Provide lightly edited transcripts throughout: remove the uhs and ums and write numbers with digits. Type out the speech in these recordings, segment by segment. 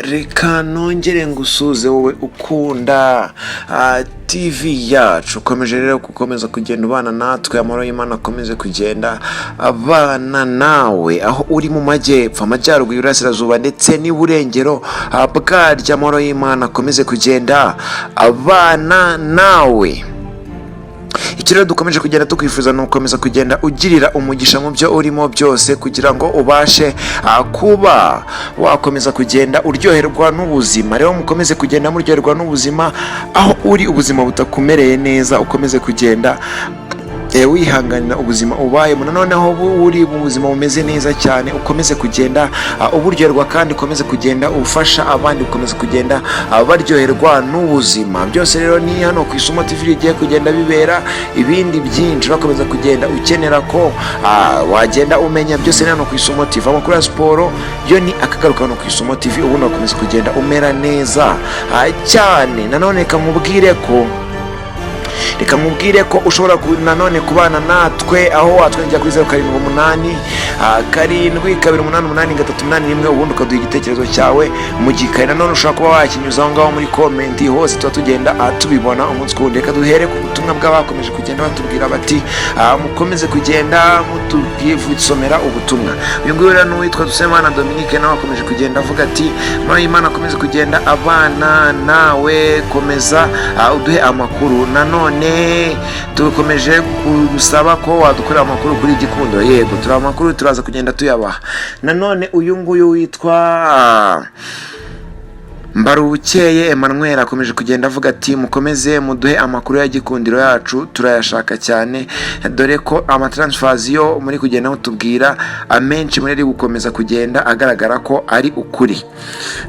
reka nongere ngusuze wowe ukunda TV yacu. Ukomeje rero gukomeza kugenda ubana natwe, amahoro y'Imana akomeze kugenda abana nawe aho uri mu majyepfo, amajyaruguru, y'Iburasirazuba ndetse n'iburengero bwaryo. Amahoro y'Imana akomeze kugenda abana nawe. Ikirero dukomeje kugenda tukwifuza no gukomeza kugenda ugirira umugisha mu byo urimo byose, kugira ngo ubashe kuba wakomeza kugenda uryoherwa n'ubuzima. Rero mukomeze kugenda muryoherwa n'ubuzima aho uri, ubuzima butakumereye neza, ukomeze kugenda wihanganira ubuzima ubayemo. Nanone aho uri mu buzima bumeze neza cyane, ukomeze kugenda uburyoherwa kandi ukomeze kugenda ufasha abandi, ukomeze kugenda baryoherwa n'ubuzima. Byose rero ni hano ku Isumo TV rigiye kugenda bibera. Ibindi byinshi urakomeza kugenda ukenera ko wagenda umenya, byose ni hano ku Isumo TV. Amakuru ya siporo yo ni akagaruka hano ku Isumo TV, ubundi ukomeza kugenda umera neza cyane. Nanone reka mubwire ko ushobora nanone kubana natwe aho watwegera kuri 078 72888 ubundi ukaduha igitekerezo cyawe mu gikari. Nanone ushobora kuba wakinyuza aho ngaho muri comment, hose tuba tugenda tubibona umunsi ku wundi. Reka duhere ku butumwa bw'abakomeje kugenda batubwira bati mukomeze kugenda mutubwivusomera ubutumwa. Uyu nguyu rero n'uwitwa Dusemana Dominique nawe akomeje kugenda avuga ati muri Imana akomeze kugenda abana nawe, komeza uduhe amakuru. Nanone tukomeje gusaba ko wadukorera amakuru kuri Gikundo. Yego, turi amakuru turaza kugenda tuyabaha. Nanone uyu nguyu witwa Mbarubukeye Emmanuel akomeje kugenda avuga ati mukomeze muduhe amakuru ya Gikundiro yacu, turayashaka cyane, dore ko amatransfers yo muri kugenda mutubwira amenshi muri gukomeza kugenda agaragara ko ari ukuri.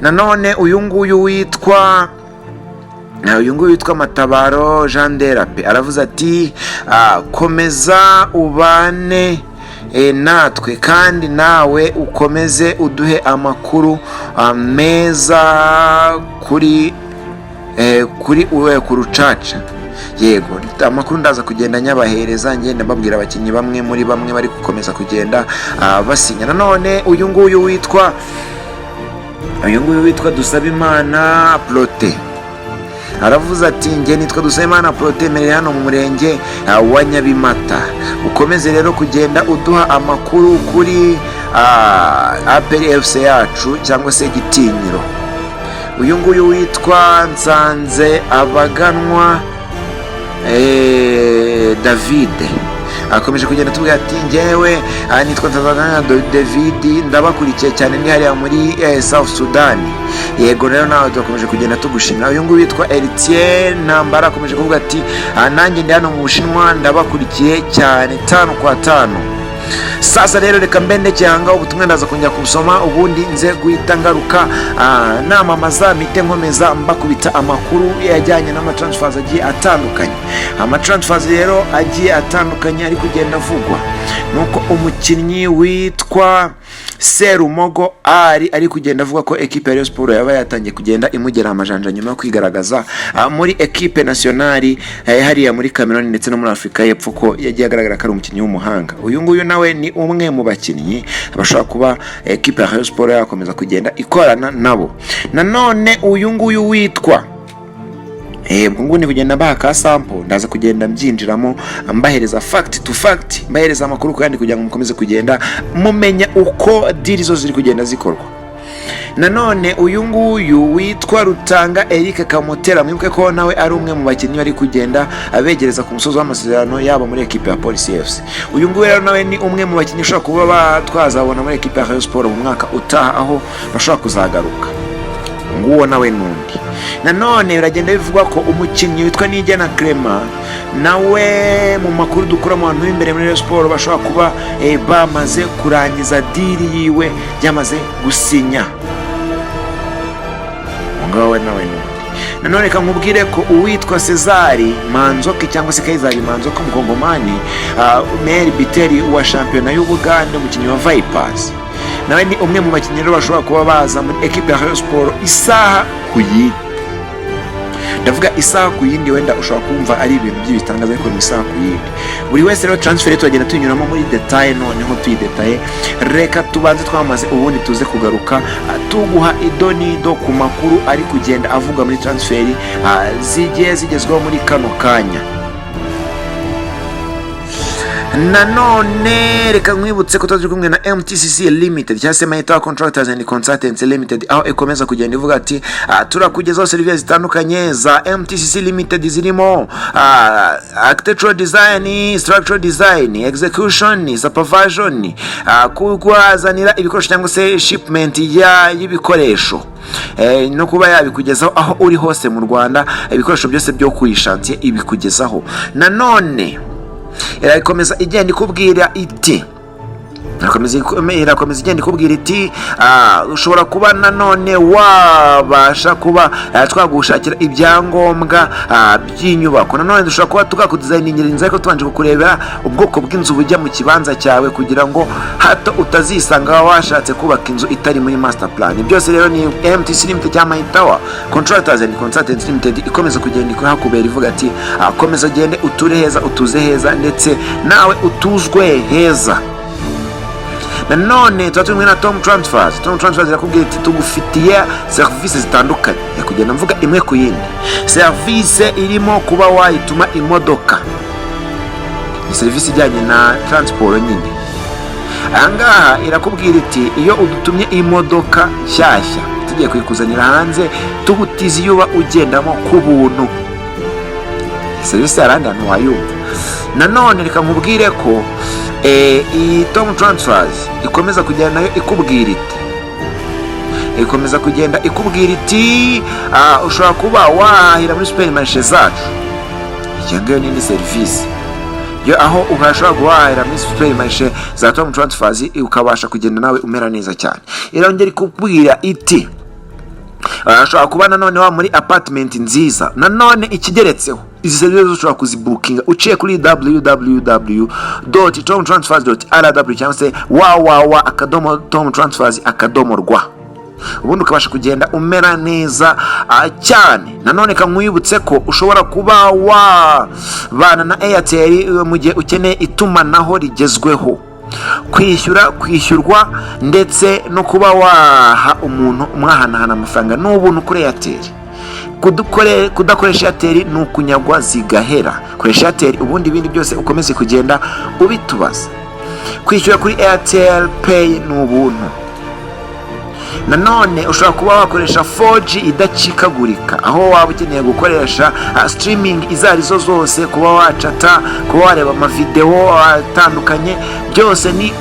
Nanone uyu nguyu witwa Matabaro Jean Derape aravuze ati komeza ubane natwe kandi nawe ukomeze uduhe amakuru meza kuri Rucaca. Yego, amakuru ndaza kugenda nyabahereza, ngenda mbabwira abakinnyi bamwe bari gukomeza kugenda basinya. Nanone uyu nguyu witwa Dusabimana Prote aravuze ati nge nitwa Dusabimana Prote, merera hano mu murenge wa Nyabimata. Ukomeze rero kugenda uduha amakuru kuri APR FC yacu cyangwa se Gitinyiro. Uyu nguyu witwa Nsanze Abaganwa David akomeje kugenda tubwira ati ngewe nitwa Nsanzabaganwa David, ndabakurikiye cyane, ndi hariya muri South Sudan. Yego, rero nawe tukomeje kugenda tugushimira. Uyu nguyu witwa Eritier Ntambara akomeje kuvuga ati nanjye ndi hano mu Bushinwa, ndabakurikiye cyane 5 kwa 5. Sasa rero reka mbende cyanga ubutumwa ndaza kongera kubusoma, ubundi nze guhita ngaruka namamaza mite nkomeza mbakubita amakuru yajyanye n'amatransfers agiye atandukanye. Amatransfers rero agiye atandukanye ari kugenda avugwa nuko umukinnyi witwa Serumogo ari kugenda avuga ko equipe ya Rayon Sport yaba yatangiye kugenda imugera amajanja nyuma yo kwigaragaza muri equipe nationale hariya muri Cameroon ndetse no muri Afrika y'Epfo, ko yagiye agaragara ko ari umukinnyi w'umuhanga. Uyu nguyu nawe ni umwe mu bakinnyi bashobora kuba equipe ya Rayon Sport yakomeza kugenda ikorana nabo. Nanone uyu nguyu witwa nguni kugenda mbaha ka sample, ndaza kugenda mbyinjiramo mbahereza fact to fact, mbahereza amakuru kandi kugira ngo mukomeze kugenda mumenya uko deal zo ziri kugenda zikorwa. Nanone uyu nguyu witwa Rutanga Eric Kamotera, mwibuke ko nawe ari umwe mu bakinnyi bari kugenda abegereza ku musozo w'amasezerano yabo muri equipe ya Police FC. Uyu nguyu rero nawe ni umwe mu bakinnyi ushobora kuba batwazabona muri equipe ya Rayon Sport mu mwaka utaha, aho bashobora kuzagaruka. Nguwo nawe nundi. Nanone biragenda bivugwa ko umukinnyi witwa Nijyana Clement nawe mu makuru dukura mu bantu b'imbere muri Rayon Sport bashobora kuba bamaze kurangiza deal yiwe, yamaze gusinya. Ngawe nawe nundi. Nanone kamubwire ko uwitwa Cezari Manzoki cyangwa se Kaizari Manzoki Mkongomani, Meri Biteri wa shampiyona y'Ubugande, umukinnyi wa Vipers, nawe ni umwe mu bakinnyi rero bashobora kuba baza muri equipe ya Rayon Sport isaha ku yindi. ndavuga isaha ku yindi, wenda ushobora kumva ari ibintu by'ibitangaza ariko ni isaha ku yindi. Buri wese rero transfer turagenda tunyuramo muri detail, noneho tuyidetaye. Reka tubanze twamaze ubundi tuze kugaruka tuguha idonido ku makuru ari kugenda avuga muri transfer zigiye zigezweho muri kano kanya. Nanone reka nkwibutse ko turi kumwe na MTCC Limited cyangwa se Maita Contractors and Consultants Limited, aho ikomeza kugenda ivuga ati turakugezaho serivisi zitandukanye za MTCC Limited zirimo architectural design, structural design, execution, supervision, kugwazanira ibikoresho cyangwa se shipment y'ibikoresho no kuba yabikugezaho aho uri hose mu Rwanda, ibikoresho byose byo kuri chantier ibikugezaho. Nanone irakomeza igenda ikubwira iti igenda ikubwira iti ushobora kuba nanone wabasha kuba twagushakira ibyangombwa by'inyubako. Nanone dushobora kuba tukakudesigningira inzu ariko tubanje kukurebera ubwoko bw'inzu bujya mu kibanza cyawe kugira ngo hato utazisanga washatse kubaka inzu itari muri master plan. Byose rero ni MTC Limited cyangwa Maita Contractors and Consultants Limited ikomeza kugenda ikubera ivuga ati komeza gende uture heza, utuze heza, ndetse nawe utuzwe heza. Nanone tuba na Tom Transfers. Tom Transfers irakubwira iti tugufitiye service zitandukanye, kugenda mvuga imwe ku yindi. Service irimo kuba wayituma imodoka, ni service ijyanye na transport nyine. Ahangaha irakubwira iti iyo udutumye imodoka nshyashya tugiye kuyikuzanira hanze tugutiza yuba ugendamo ku buntu. Service yarandi hano wayumva. Nanone reka nkubwire ko iyi Tom Transfers ikomeza kugenda nayo ikubwira iti ushobora kuba wahahira muri supermarché zacu. Iyo ngiyo ni service yo aho ubashobora guhahira muri supermarché za Tom Transfers ukabasha kugenda nawe umera neza cyane. Irongera ikubwira iti ushobora kuba nanone wa muri apartment nziza. Nanone ikigeretseho izi serivisi ushobora kuzibukinga uciye kuri www.tomtransfers.rw cyangwa se www.tomtransfers.rw, ubundi ukabasha kugenda umera neza cyane. Nanone kankwibutse ko ushobora kuba wabana na Airtel mu gihe ukeneye itumanaho rigezweho, kwishyurwa ndetse no kuba waha umuntu mwahanahana amafaranga n'ubuntu kuri Airtel. Kudakoresha Airtel ni ukunyagwa zigahera. Koresha Airtel ubundi ibindi byose ukomeze kugenda ubitubaza. Kwishyura kuri Airtel Pay ni ubuntu. Nanone ushobora kuba wakoresha 4G idacikagurika, aho waba ukeneye gukoresha streaming izarizo zose, kuba wacata, kuba wareba amavideo atandukanye, byose ni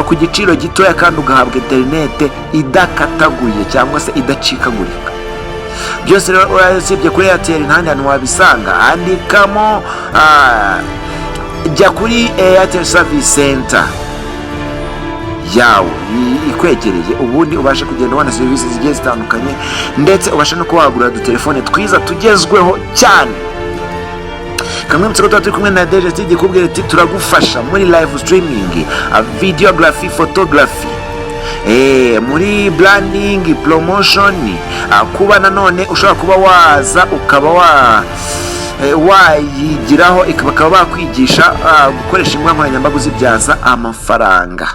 ku giciro gitoya kandi ugahabwa internet idakataguye cyangwa se idacikagurika. Byose rero urasibye kuri Airtel ntandi hantu wabisanga. Andikamo jya kuri Airtel Service Center yawe ikwegereye, ubundi ubashe kugenda ubona serivisi zigiye zitandukanye, ndetse ubashe no kuwagura udutelefone twiza tugezweho cyane. Kamwe mutse ko turi kumwe na DJT ikubwira ati turagufasha muri live streaming, videography, photography, muri branding, promotion, kuba nanone ushobora kuba waza ukaba wayigiraho bakaba bakwigisha gukoresha imbuga nkoranyambaga uzibyaza amafaranga.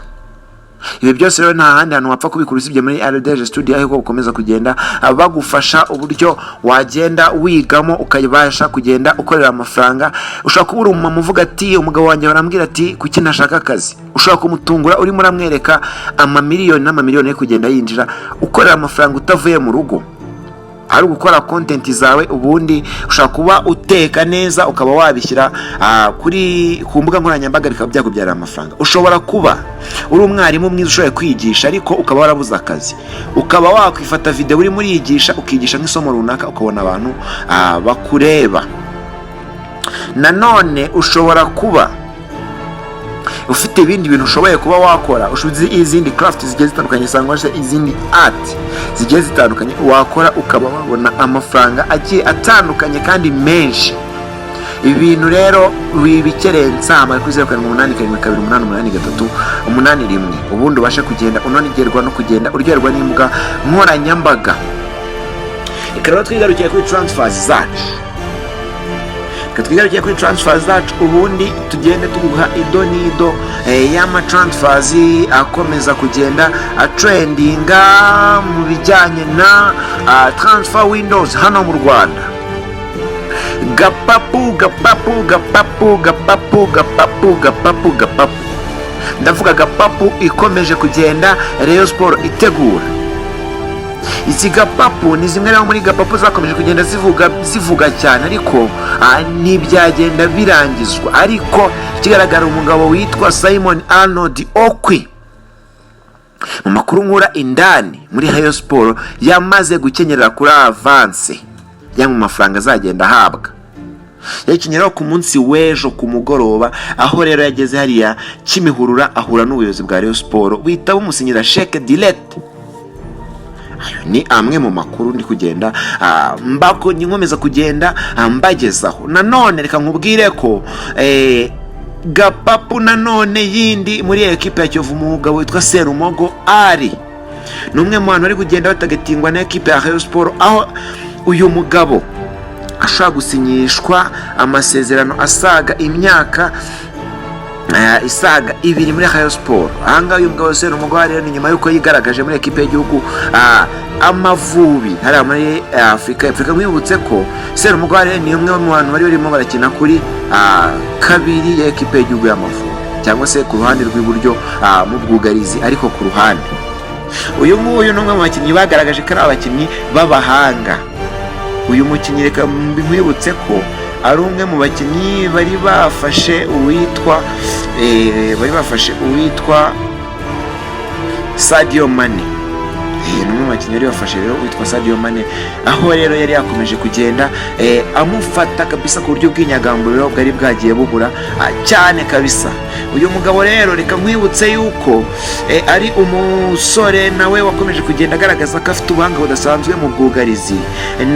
Ibi byose rero nta handi hantu wapfa kubikura usibye muri RDG Studio, aho ukomeza kugenda bagufasha uburyo wagenda wigamo ukayibasha kugenda ukorera amafaranga. Ushobora kubura umumama uvuga ati umugabo wanjye barambwira ati kuki ntashaka akazi, ushobora kumutungura urimo uramwereka amamiliyoni n'amamiliyoni yo kugenda yinjira ukorera amafaranga utavuye mu rugo. Hari gukora content zawe, ubundi ushaka kuba uteka neza ukaba wabishyira ku mbuga nkoranyambaga bikaba byakubyarira amafaranga. Ushobora kuba uri umwarimu mwiza ushoboye kwigisha ariko ukaba warabuze akazi, ukaba wakwifata video uri muri yigisha ukigisha nk'isomo runaka ukabona abantu bakureba. Nanone ushobora kuba ufite ibindi bintu ushoboye kuba wakora, ushuze izindi craft zigiye zitandukanye cyangwa se izindi art zigiye zitandukanye wakora ukaba wabona amafaranga agiye atandukanye kandi menshi. Ibintu rero wibikerensa amakuru 0788288381, ubundi ubashe kugenda unonigerwa no kugenda uryoherwa n'imbwa nkoranyambaga. reka rero twigarukiye kuri transfers zacu ubundi tugende tuguha ido n'ido y'ama transfers akomeza kugenda trendinga mu bijyanye na transfer windows hano mu Rwanda. Gapapu ndavuga gapapu ikomeje kugenda Rayon Sport itegura. Izi gapapu ni zimwe rero muri gapapu zakomeje kugenda zivuga cyane, ariko ntibyagenda birangizwa. Ariko kigaragara umugabo witwa Simon Arnold Okwi, mu makuru nkura indani muri Rayon Sport, yamaze gukenyerera kuri avance mu mafaranga azagenda ahabwa. Yakenyeraho ku munsi w'ejo ku mugoroba, aho rero yageze hariya Kimihurura ahura n'ubuyobozi bwa Rayon Sport bita bumusinyira cheque direct. Ni amwe mu makuru ndi kugenda mbako nkomeza kugenda mbagezaho. Nanone reka nkubwire ko gapapu nanone yindi muri equipe ya Kiyovu, umugabo witwa Serumogo ari numwe mu bantu ari kugenda batagatingwa na equipe ya Rayon Sport, aho uyu mugabo ashaka gusinyishwa amasezerano asaga imyaka isaga 2 muri Rayon Sport. Ahanga uyu mugabo Serumogo rero ni nyuma yuko yigaragaje muri equipe y'igihugu Amavubi hari muri Afrika mwibutse ko Serumogo ni umwe mu bantu bari barimo barakina kuri kabiri ya equipe y'igihugu y'Amavubi, cyangwa se ku ruhande rw'iburyo mu bwugarizi, ariko ku ruhande uyu nguyu n'umwe mu bakinnyi bagaragaje ko ari abakinnyi b'abahanga. Uyu mukinnyi reka mwibutse ko ari umwe mu bakinnyi bari bafashe uwitwa Sadio Mane. N'umwe mu bakinnyi bari bafashe rero uwitwa Sadio Mane, aho rero yari yakomeje kugenda amufata kabisa ku buryo bw'inyagamburiro bwari bwagiye bubura cyane kabisa. Uyu mugabo rero reka mwibutse yuko ari umusore nawe wakomeje kugenda agaragaza ko afite ubuhanga budasanzwe mu bwugarizi.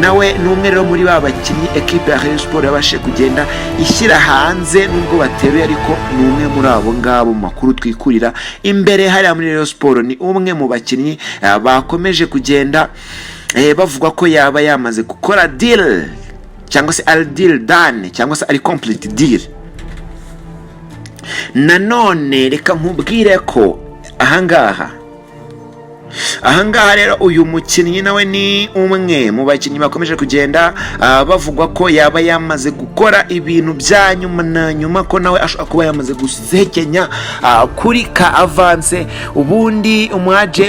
Nawe ni umwe rero muri ba bakinnyi equipe ya Rayon Sport yabashe kugenda ishyira hanze, nubwo bateruye, ariko ni umwe muri abo ngabo mu makuru twikurira imbere hariya muri Rayon Sport. Ni umwe mu bakinnyi bakomeje kugenda bavuga ko yaba yamaze gukora deal, cyangwa se ari deal done, cyangwa se ari complete deal. Nanone reka nkubwire ko ahangaha rero uyu mukinnyi nawe ni umwe mu bakinnyi bakomeje kugenda bavugwa ko yaba yamaze gukora ibintu bya nyuma na nyuma, ko nawe ashobora kuba yamaze gusekenya kuri ka avance, ubundi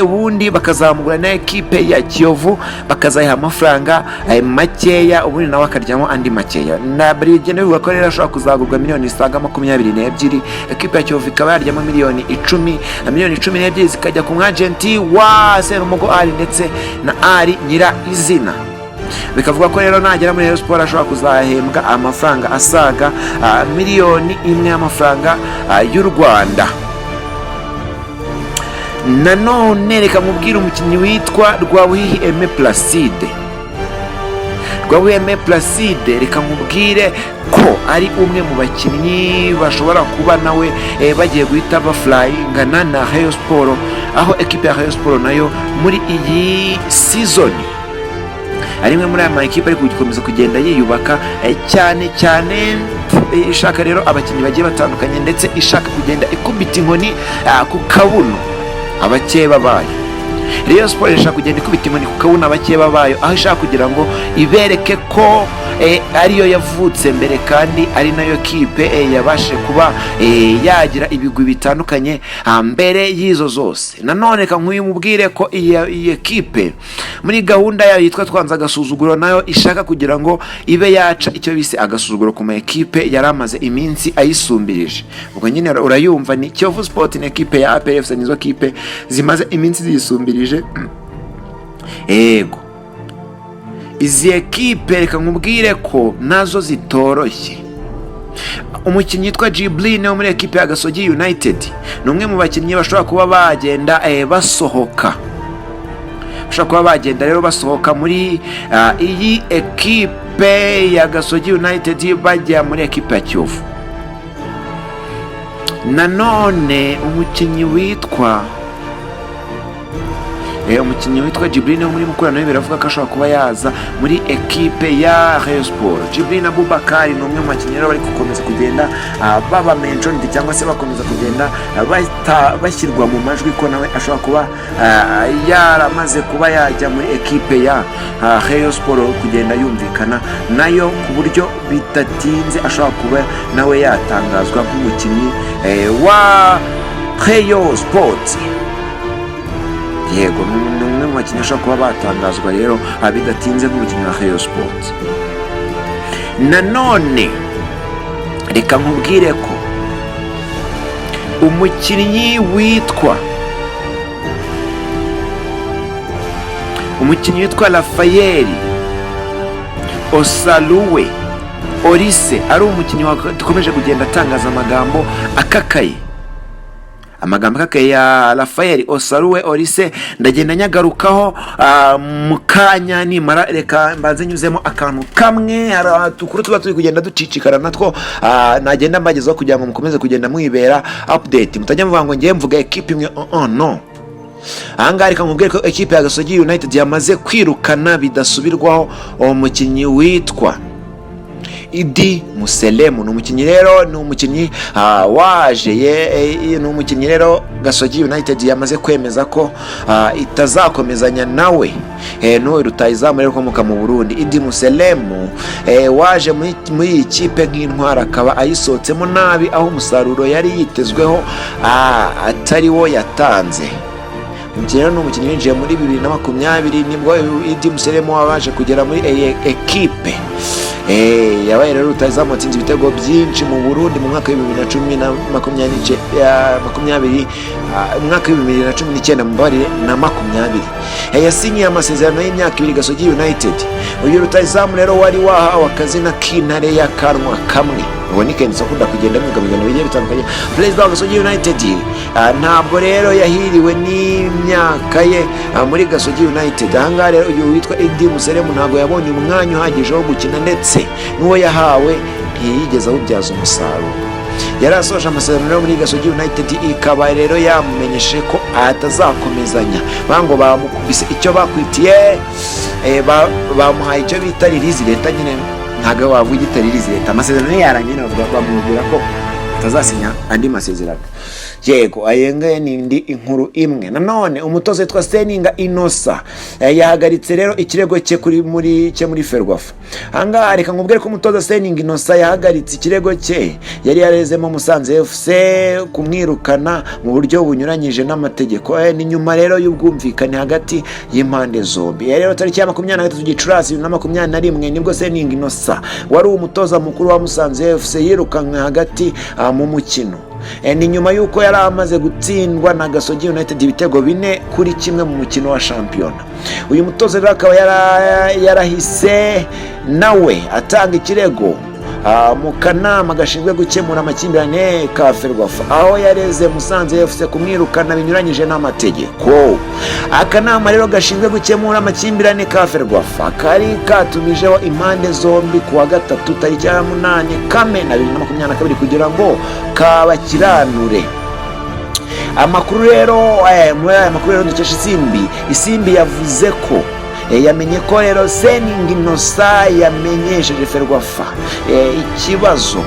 ubundi bakazamugura na equipe ya Kiyovu bakazayiha amafaranga makeya, ubundi nawe akaryamo andi makeya. Na brigende bivuga ko rero ashobora kuzagurwa miliyoni isaga 22, equipe ya Kiyovu ikaba yaryamo miliyoni 10 zikajya ku mwagenti wa Serumogo ari ndetse na ari nyira izina. Bikavuga ko rero nagera muri Rayon Sport ashobora kuzahembwa amafaranga asaga miliyoni 1 y'amafaranga y'u Rwanda. Nanone reka mubwira umukinnyi witwa Rwabuhihi Aime Placide, reka mubwire ko ari umwe mu bakinnyi bashobora kuba nawe bagiye guhita baflyingana na Rayon Sport, aho equipe ya Rayon Sport nayo muri iyi season ari imwe muri aya equipe ari gukomeza kugenda yiyubaka cyane ishaka rero abakinnyi bagiye batandukanye, ndetse ishaka kugenda ikubita inkoni ku kabuno abakeba bayo. Rayon Sport ishaka kugenda ikubita inkoni ku kabuno abakeba bayo, aho ishaka kugira ngo ibereke ko ariyo yavutse mbere, kandi ari nayo kipe yabashe kuba yagira ibigwi bitandukanye mbere y'izo zose. Nanone mubwire ko iyi kipe muri gahunda yayo yitwa Twanza Agasuzuguro nayo ishaka kugira ngo ibe yaca icyo bise agasuzuguro ku ma equipe yari amaze iminsi ayisumbirije. Ubwo nyine urayumva ni Kiyovu Sport na equipe ya APR nizo kipe zimaze iminsi zisumbirije. Ego izi equipe reka nkubwire ko nazo zitoroshye. Umukinnyi yitwa Jibril wo muri equipe ya Gasogi United ni umwe mu bakinnyi bashobora kuba bagenda basohoka rero basohoka muri iyi equipe ya Gasogi United bajya muri equipe ya Kiyovu. Nanone umukinnyi witwa umukinnyi witwa Jibril wo muri Mukura nawe biravuga ko ashobora kuba yaza muri ekipe ya Rayon Sport. Jibril Abubakar ni umwe mu bakinnyi rero bari gukomeza kugenda baba mentioned cyangwa se bakomeza kugenda bashyirwa mu majwi ko nawe ashobora kuba yaramaze kuba yajya muri ekipe ya Rayon Sport kugenda yumvikana nayo ku buryo bitatinze ashobora kuba nawe yatangazwa nk'umukinnyi wa Rayon Sport. Yego ni umwe mu bakinnyi ashobora kuba batangazwa rero bidatinze nk'umukinnyi wa Rayon Sport. Nanone reka nkubwire ko umukinnyi witwa Rafael Osaluwe Orise ari umukinnyi dukomeje kugenda atangaza amagambo akakaye ya Rafael Osaluwe Orise. Ndagenda nyagarukaho mu kanya nimara, reka mbanze nyuzemo akantu kamwe tukuru tuba turi kugenda ducicikara natwo nagenda mbagezaho kugira ngo mukomeze kugenda mwibera update, mutajya muvuga ngo ngiye mvuga equipe imwe no. Ahangaha reka nkubwire ko equipe ya Gasogi United yamaze kwirukana bidasubirwaho umukinnyi witwa Idi Muselemu. Ni umukinnyi waje ni umukinnyi rero Gasogi United yamaze kwemeza ko itazakomezanya nawe n'uwo rutayizamu rero komoka mu Burundi. Idi Muselemu waje muri iyi kipe nk'intwara akaba ayisohotsemo nabi, aho umusaruro yari yitezweho atari wo yatanze. Umukino ni umukinnyi winjiye muri 2020 nibwo Idi Muselemu wabaje kugera muri ekipe yabaye rero rutayizamu watsinze ibitego byinshi mu Burundi mu mwaka wa 2019 yasinyiye amasezerano y'imyaka 2 Gasogi United. Uyu rutayizamu rero wari wahawe akazina k'intare y'akanwa kamwe. Ubona ikenshi akunda kugenda mugabigana bigiye bitandukanye. Perezida wa Gasogi United ntabwo rero yahiriwe n'imyaka ye muri Gasogi United. Ahangaha rero uyu witwa Idi Muselemu ntabwo yabonye umwanya uhagije wo gukina, ndetse n'uwo yahawe ntiyigeze awubyaza umusaruro. Yari asoje amasezerano rero muri Gasogi United, ikaba rero yamumenyeshe ko atazakomezanya. Bango bamukubise icyo bakwitiye bamuhaye icyo bita release leta, nyine ntago wavuga itari release leta. Amasezerano yarangije navuga ko bamubwira ko atazasinya andi masezerano. Yego ayengaye n'indi inkuru imwe. Nanone umutoza witwa Seninga Inosa yahagaritse rero ikirego cye muri Ferwafa. Ahangaha reka nkubwire ko umutoza Seninga Inosa yahagaritse ikirego cye yari yarezemo Musanze FC kumwirukana mu buryo bunyuranyije n'amategeko. Ni nyuma rero y'ubwumvikane hagati y'impande zombi. Rero tariki ya 23 Gicurasi 2021 nibwo Seninga Inosa wari umutoza mukuru wa Musanze FC yirukanwe hagati mu mukino. Ni nyuma yuko yari amaze gutsindwa na Gasogi United ibitego 4-1 mu mukino wa shampiyona. Uyu mutoza rero akaba yarahise nawe atanga ikirego mu kanama gashinzwe gukemura amakimbirane ka Ferwafa, aho yareze Musanze FC kumwirukana binyuranyije n'amategeko. Akanama rero gashinzwe gukemura amakimbirane ka Ferwafa kari katumijeho impande zombi kuwa gatatu tariki ya 8 Kamena 2022 kugira ngo kabakiranure. Amakuru rero muri aya makuru rero dukesha isimbi yavuze ko yamenye ko rero Seninga Inosa yamenyesheje Ferwafa ikibazo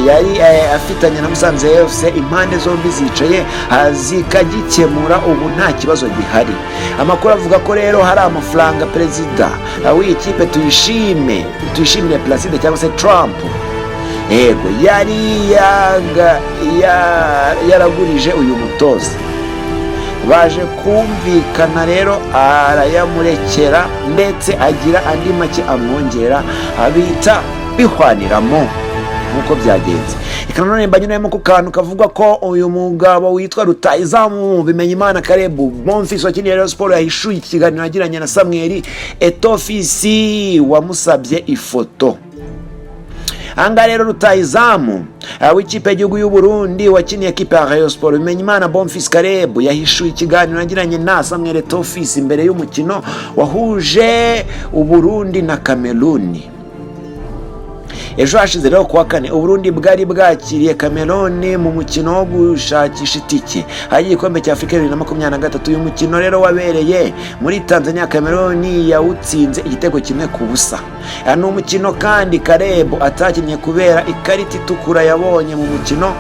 yari afitanye na Musanze FC, impande zombi zicaye zikagikemura, ubu nta kibazo gihari. Amakuru avuga ko rero hari amafaranga perezida w'iyi kipe tuyishimire Placide cyangwa se Trump yego yari yaragurije uyu mutoza. Baje kumvikana rero arayamurekera, ndetse agira andi make amwongera abita bihwaniramo nkuko byagenze. Ikanone mbanyuremo ku kantu kavuga ko uyu mugabo witwa rutayizamu Bimenyimana Karebu Bonfils wakiniye Rayon Sport yahishuye ikiganiro yagiranye na Samuel Etofisi wamusabye ifoto. Anga rero rutayizamu w'ikipe y'igihugu y'u Burundi wakiniye ekipe ya Rayon Sport Bimenyimana Bonfils Karebu yahishuye ikiganiro yagiranye na Samuel Etofisi imbere y'umukino wahuje u Burundi na Kameruni. ejo hashize rero kuwa kane Uburundi bwari bwakiriye Cameroon mu mukino wo gushakisha itike hagiye igikombe cya Afrika 2023. uyu mukino rero wabereye muri Tanzania. Cameroon yawutsinze igitego kimwe ku busa. Ni umukino kandi Karebo atakinnye kubera ikarita itukura yabonye mu mukino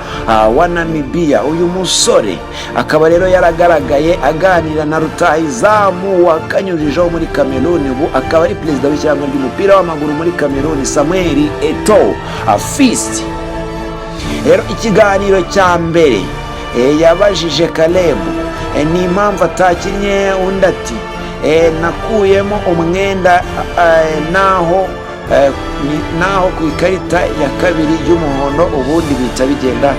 wa Namibia. uyu musore akaba rero yaragaragaye aganira na rutahizamu wakanyurijeho muri Cameroon, ubu akaba ari perezida w'ishyirahamwe ry'umupira w'amaguru muri Cameroon, Samuel Eto'o Afisi. Rero ikiganiro cya mbere yabajije Karebo ni impamvu atakinnye, undi ati nakuyemo umwenda naho ku ikarita ya kabiri y'umuhondo ubundi bita bigenda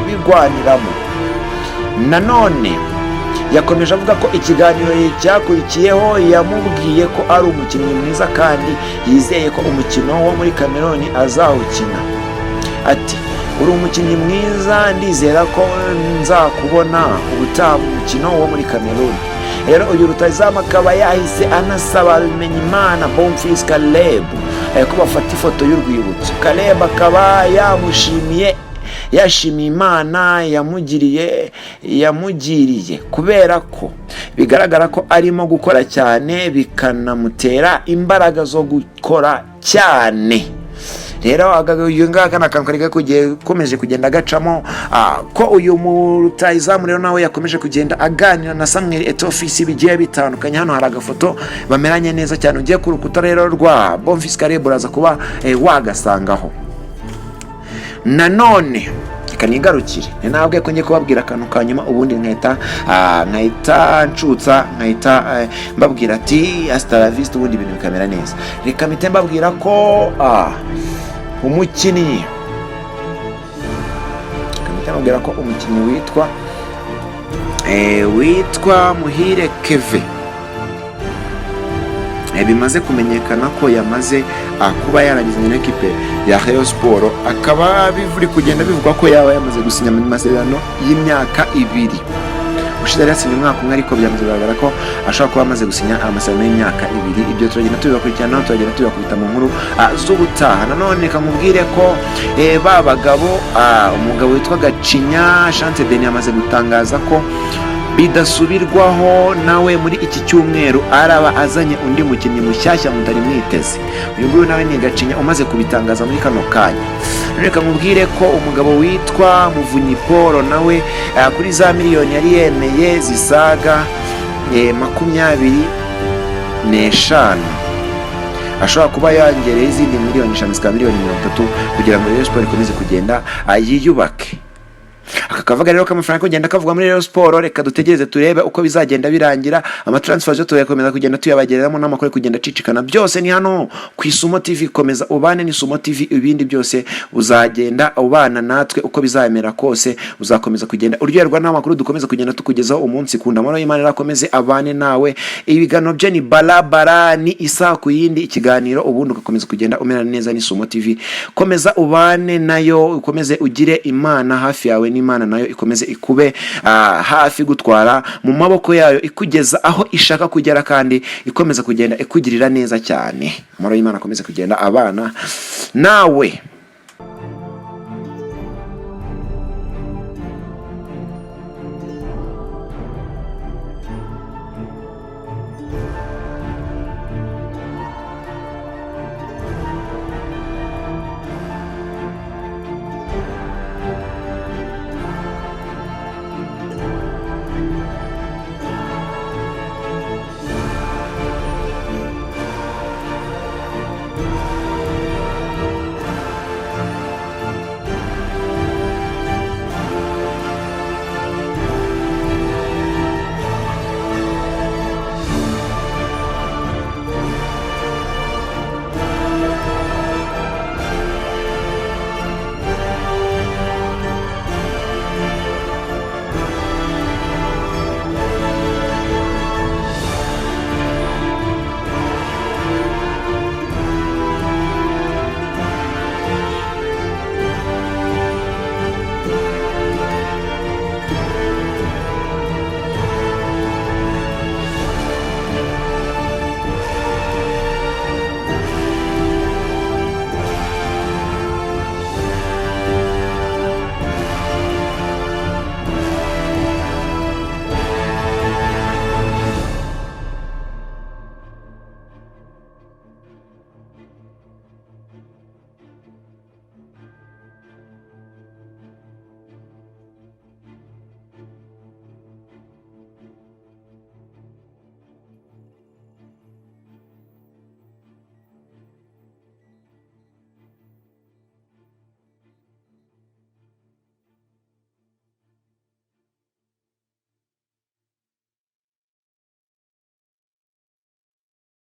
bigwaniramo. Nanone yakomeje avuga ko ikiganiro cyakurikiyeho yamubwiye ko ari umukinnyi mwiza kandi yizeye ko umukino wo muri Cameroon azawukina. Ati uri umukinnyi mwiza, ndizera ko nzakubona ubutaha mu mukino wo muri Cameroon. Rero uyu rutahizamu akaba yahise anasaba Bimenyimana Bonfils Karebo ko bafata ifoto y'urwibutso. Karebo akaba yashimiye Imana yamugiriye kubera ko bigaragara ko arimo gukora cyane bikanamutera imbaraga zo gukora cyane. Rero uyu ngaka nakantu komeje kugenda gacamo ko uyu rutahizamu rero nawe yakomeje kugenda aganira na Samuel Eto'o Afisi bigiye bitandukanye. Hano hari agafoto bameranye neza cyane, ugiye ku rukuta rero rwa Bonfils Karebo uraza kuba wagasangaho. Nanone kanigarukire ntabwo ko ngiye kubabwira akantu kanyuma ubundi nkahita ncutsa nkahita mbabwira ati hasta la vista ubundi ibintu bikamera neza. Reka mpite mbabwira ko umukinnyi witwa Muhire Keve bimaze kumenyekana ko yamaze kuba yaragizanye n'ekipe ya Rayon Sport, akaba bivuri kugenda bivuga ko yaba yamaze gusinya mu masezerano y'imyaka 2. ushize yasinye umwaka umwe, ariko byamaze kugaragara ko ashobora kuba amaze gusinya amasezerano y'imyaka 2. ibyo turagenda tubibakurikirana, turagenda tubakubita mu nkuru z'ubutaha. Nanone kamubwire ko bagabo umugabo witwa Gacinya Chance Denis yamaze gutangaza ko bidasubirwaho nawe muri iki cyumweru araba azanye undi mukinnyi mushyashya mutari mwiteze. uyu nguyu nawe ni Gacinya umaze kubitangaza muri kano kanya. Reka mubwire ko umugabo witwa Muvunyi Paul nawe kuri za miliyoni yari yemeye zisaga 25 ashobora kuba yongereye izindi miliyoni 5 zika miliyoni 30 kugira ngo Rayon Sport ikomeze kugenda yiyubake. Akavuga rero ko amafaranga kugenda kavuga muri Rayon Sport, reka dutegereze turebe uko bizagenda birangira. Amatransfers yo tuyakomeza kugenda tuyabagereramo n'amakuru kugenda cicikana. Byose ni hano ku Isumo TV. Komeza ubane ni Isumo TV, ibindi byose uzagenda ubana natwe uko bizamera kose, uzakomeza kugenda uryoherwa n'amakuru dukomeza kugenda tukugezaho umunsi kunda. Amahoro y'Imana rakomeze abane nawe. Ibigano bye ni barabara, ni isa ku yindi ikiganiro, ubundi ugakomeza kugenda umera neza ni Isumo TV. Komeza ubane nayo, ukomeze ugire Imana hafi yawe, n'Imana nayo ikomeze ikube hafi gutwara mu maboko yayo ikugeza aho ishaka kugera, kandi ikomeza kugenda ikugirira neza cyane. Amahoro y'Imana akomeze kugenda abana nawe.